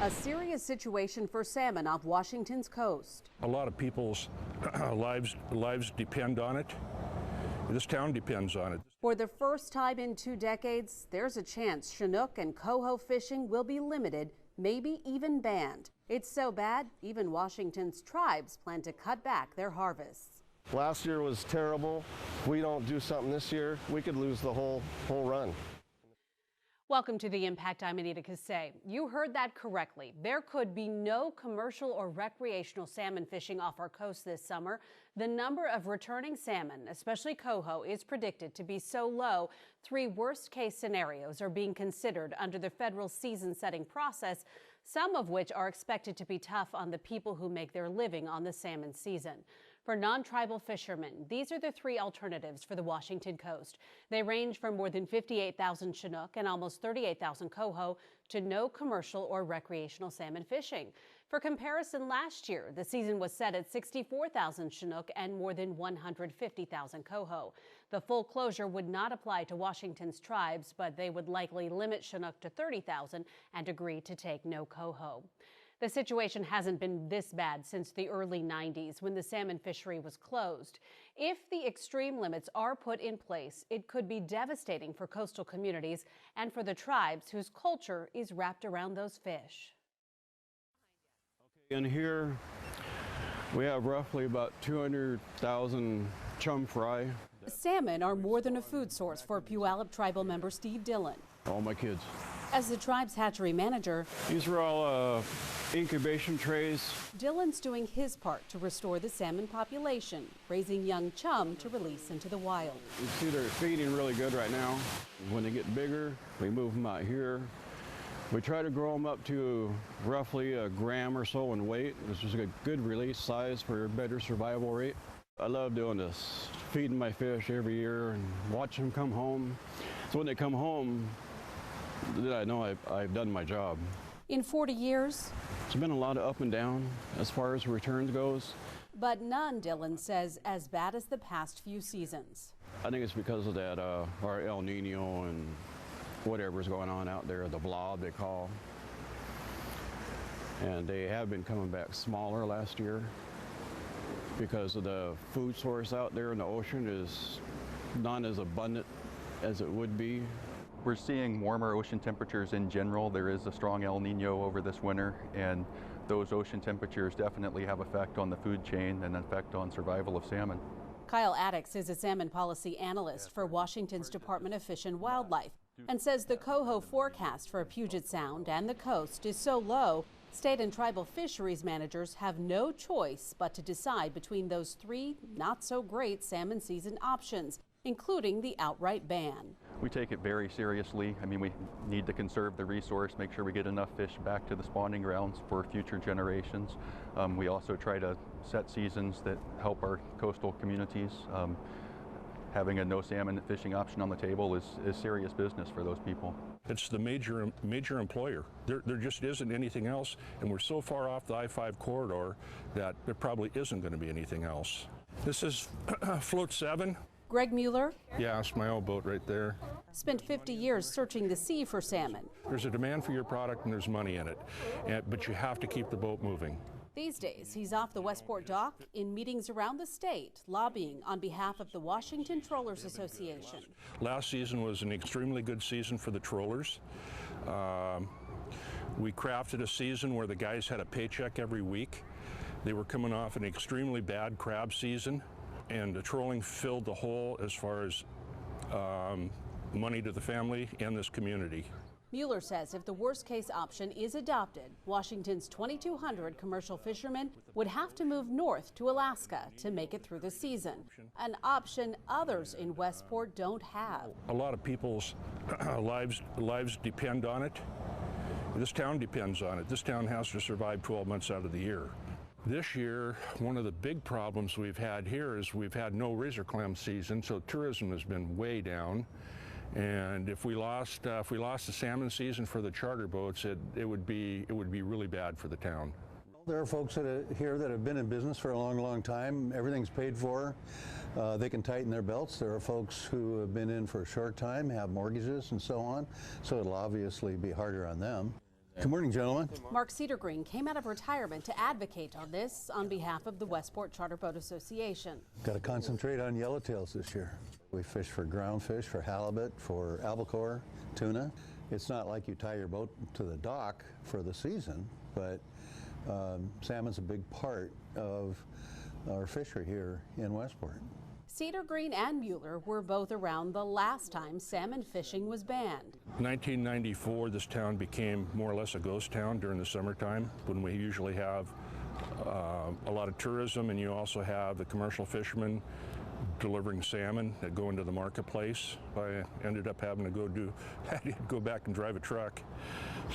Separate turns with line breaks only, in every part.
A serious situation for salmon off Washington's coast.
A lot of people's lives depend on it. This town depends on it.
For the first time in 2 decades, there's a chance Chinook and coho fishing will be limited, maybe even banned. It's so bad, even Washington's tribes plan to cut back their harvests.
Last year was terrible. If we don't do something this year, we could lose the whole run.
Welcome to The Impact. I'm Anita Cassay. You heard that correctly. There could be no commercial or recreational salmon fishing off our coast this summer. The number of returning salmon, especially coho, is predicted to be so low, 3 worst-case scenarios are being considered under the federal season-setting process, some of which are expected to be tough on the people who make their living on the salmon season. For non-tribal fishermen, these are the 3 alternatives for the Washington coast. They range from more than 58,000 Chinook and almost 38,000 coho to no commercial or recreational salmon fishing. For comparison, last year, the season was set at 64,000 Chinook and more than 150,000 coho. The full closure would not apply to Washington's tribes, but they would likely limit Chinook to 30,000 and agree to take no coho. The situation hasn't been this bad since the early 90s when the salmon fishery was closed. If the extreme limits are put in place, it could be devastating for coastal communities and for the tribes whose culture is wrapped around those fish.
In here, we have roughly about 200,000 chum fry.
Salmon are more than a food source for Puyallup tribal member Steve Dillon.
All my kids.
As the tribe's hatchery manager,
These are all incubation trays.
Dillon's doing his part to restore the salmon population, raising young chum to release into the wild.
You see they're feeding really good right now. When they get bigger, we move them out here. We try to grow them up to roughly a gram or so in weight. This is a good release size for a better survival rate. I love doing this, feeding my fish every year and watching them come home. So when they come home, then I know I've done my job.
In 40 years,
it's been a lot of up and down as far as returns goes.
But none, Dillon says, as bad as the past few seasons.
I think it's because of that, our El Nino and whatever's going on out there, the blob they call. And they have been coming back smaller last year because of the food source out there in the ocean is not as abundant as it would be.
We're seeing warmer ocean temperatures in general. There is a strong El Nino over this winter, and those ocean temperatures definitely have effect on the food chain and effect on survival of salmon.
Kyle Addix is a salmon policy analyst for Washington's Department of Fish and Wildlife and says the coho forecast for Puget Sound and the coast is so low, state and tribal fisheries managers have no choice but to decide between those 3 not-so-great salmon season options, including the outright ban.
We take it very seriously. I mean, we need to conserve the resource, make sure we get enough fish back to the spawning grounds for future generations. We also try to set seasons that help our coastal communities. Having a no salmon fishing option on the table is serious business for those people.
It's the major employer. There just isn't anything else, and we're so far off the I-5 corridor that there probably isn't going to be anything else. This is Float 7.
Greg Mueller?
Yeah, it's my old boat right there.
Spent 50 years searching the sea for salmon.
There's a demand for your product and there's money in it, but you have to keep the boat moving.
These days, he's off the Westport dock in meetings around the state, lobbying on behalf of the Washington Trollers Association.
Last season was an extremely good season for the trollers. We crafted a season where the guys had a paycheck every week. They were coming off an extremely bad crab season, and the trolling filled the hole as far as money to the family and this community.
Mueller says if the worst-case option is adopted, Washington's 2,200 commercial fishermen would have to move north to Alaska to make it through the season, an option others in Westport don't have.
A lot of people's lives depend on it. This town depends on it. This town has to survive 12 months out of the year. This year, one of the big problems we've had here is we've had no razor clam season, so tourism has been way down. And if we lost the salmon season for the charter boats, it would be really bad for the town.
There are folks here that have been in business for a long, long time. Everything's paid for. They can tighten their belts. There are folks who have been in for a short time, have mortgages and so on, so it'll obviously be harder on them. Good morning, gentlemen.
Mark Cedargreen came out of retirement to advocate on this on behalf of the Westport Charter Boat Association.
Got to concentrate on yellowtails this year. We fish for groundfish, for halibut, for albacore, tuna. It's not like you tie your boat to the dock for the season, but salmon's a big part of our fishery here in Westport.
Cedargreen and Mueller were both around the last time salmon fishing was banned.
1994, this town became more or less a ghost town during the summertime, when we usually have a lot of tourism, and you also have the commercial fishermen delivering salmon that go into the marketplace. I ended up having to go back and drive a truck.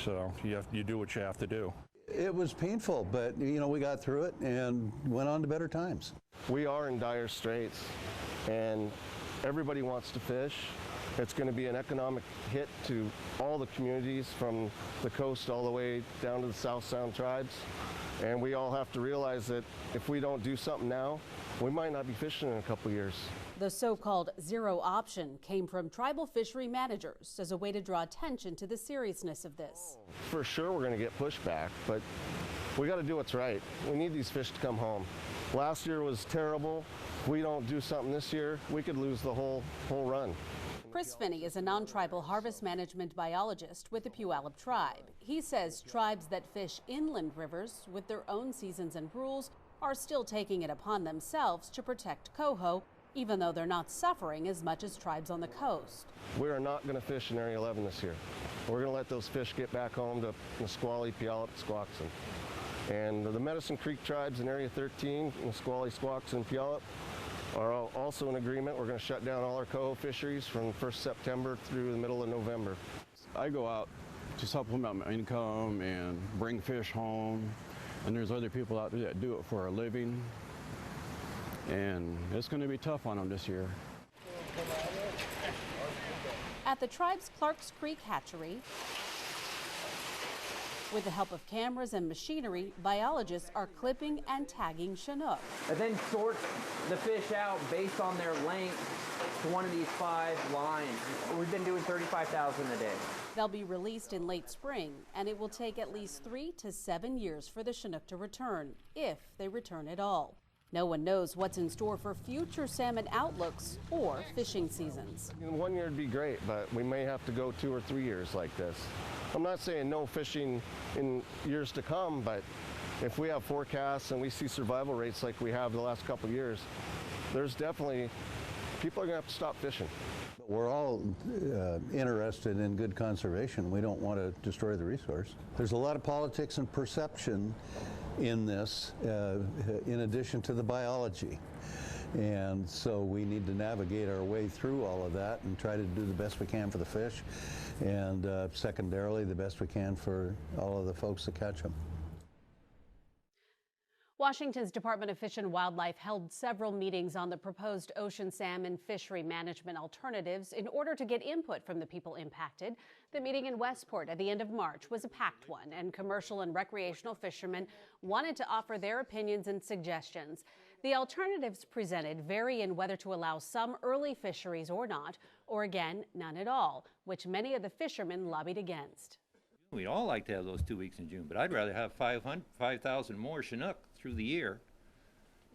So you do what you have to do.
It was painful, but you know, we got through it and went on to better times.
We are in dire straits, and everybody wants to fish. It's going to be an economic hit to all the communities from the coast all the way down to the South Sound tribes. And we all have to realize that if we don't do something now, we might not be fishing in a couple years.
The so-called zero option came from tribal fishery managers as a way to draw attention to the seriousness of this.
For sure we're going to get pushback, but we got to do what's right. We need these fish to come home. Last year was terrible. If we don't do something this year, we could lose the whole run.
Chris Finney is a non-tribal harvest management biologist with the Puyallup tribe. He says tribes that fish inland rivers with their own seasons and rules are still taking it upon themselves to protect coho, even though they're not suffering as much as tribes on the coast.
We are not going to fish in Area 11 this year. We're going to let those fish get back home to Nisqually, Puyallup, Squaxin. And the Medicine Creek tribes in Area 13, Nisqually, Squaxin, Puyallup, are also in agreement. We're going to shut down all our coho fisheries from 1st September through the middle of November.
I go out to supplement my income and bring fish home, and there's other people out there that do it for a living, and it's going to be tough on them this year.
At the tribe's Clarks Creek hatchery, with the help of cameras and machinery, biologists are clipping and tagging Chinook.
And then sort the fish out based on their length to one of these 5 lines. We've been doing 35,000 a day.
They'll be released in late spring, and it will take at least 3 to 7 years for the Chinook to return, if they return at all. No one knows what's in store for future salmon outlooks or fishing seasons.
In 1 year would be great, but we may have to go 2 or 3 years like this. I'm not saying no fishing in years to come, but if we have forecasts and we see survival rates like we have the last couple of years, there's definitely, people are going to have to stop fishing.
We're all interested in good conservation. We don't want to destroy the resource. There's a lot of politics and perception in this, in addition to the biology. And so we need to navigate our way through all of that and try to do the best we can for the fish, and secondarily the best we can for all of the folks that catch them.
Washington's Department of Fish and Wildlife held several meetings on the proposed ocean salmon fishery management alternatives in order to get input from the people impacted. The meeting in Westport at the end of March was a packed one, and commercial and recreational fishermen wanted to offer their opinions and suggestions. The alternatives presented vary in whether to allow some early fisheries or not, or again, none at all, which many of the fishermen lobbied against.
We'd all like to have those 2 weeks in June, but I'd rather have 5,000 more Chinook through the year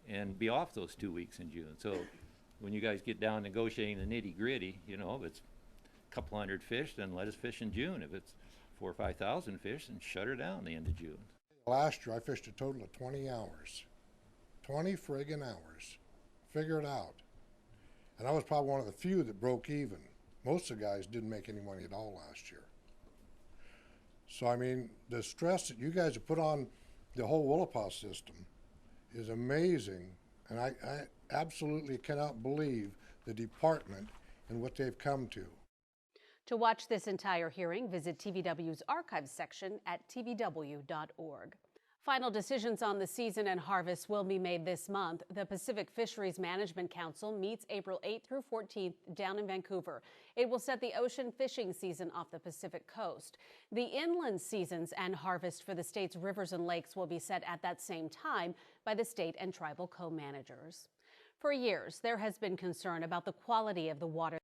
and be off those 2 weeks in June. So when you guys get down negotiating the nitty-gritty, you know, if it's a couple hundred fish, then let us fish in June. If it's 4,000 or 5,000 fish, then shut her down the end of June.
Last year I fished a total of 20 hours. 20 friggin' hours. Figure it out. And I was probably one of the few that broke even. Most of the guys didn't make any money at all last year. So, I mean, the stress that you guys have put on the whole Willapa system is amazing, and I absolutely cannot believe the department and what they've come to.
To watch this entire hearing, visit TVW's archives section at tvw.org. Final decisions on the season and harvest will be made this month. The Pacific Fisheries Management Council meets April 8th through 14th down in Vancouver. It will set the ocean fishing season off the Pacific coast. The inland seasons and harvest for the state's rivers and lakes will be set at that same time by the state and tribal co-managers. For years, there has been concern about the quality of the water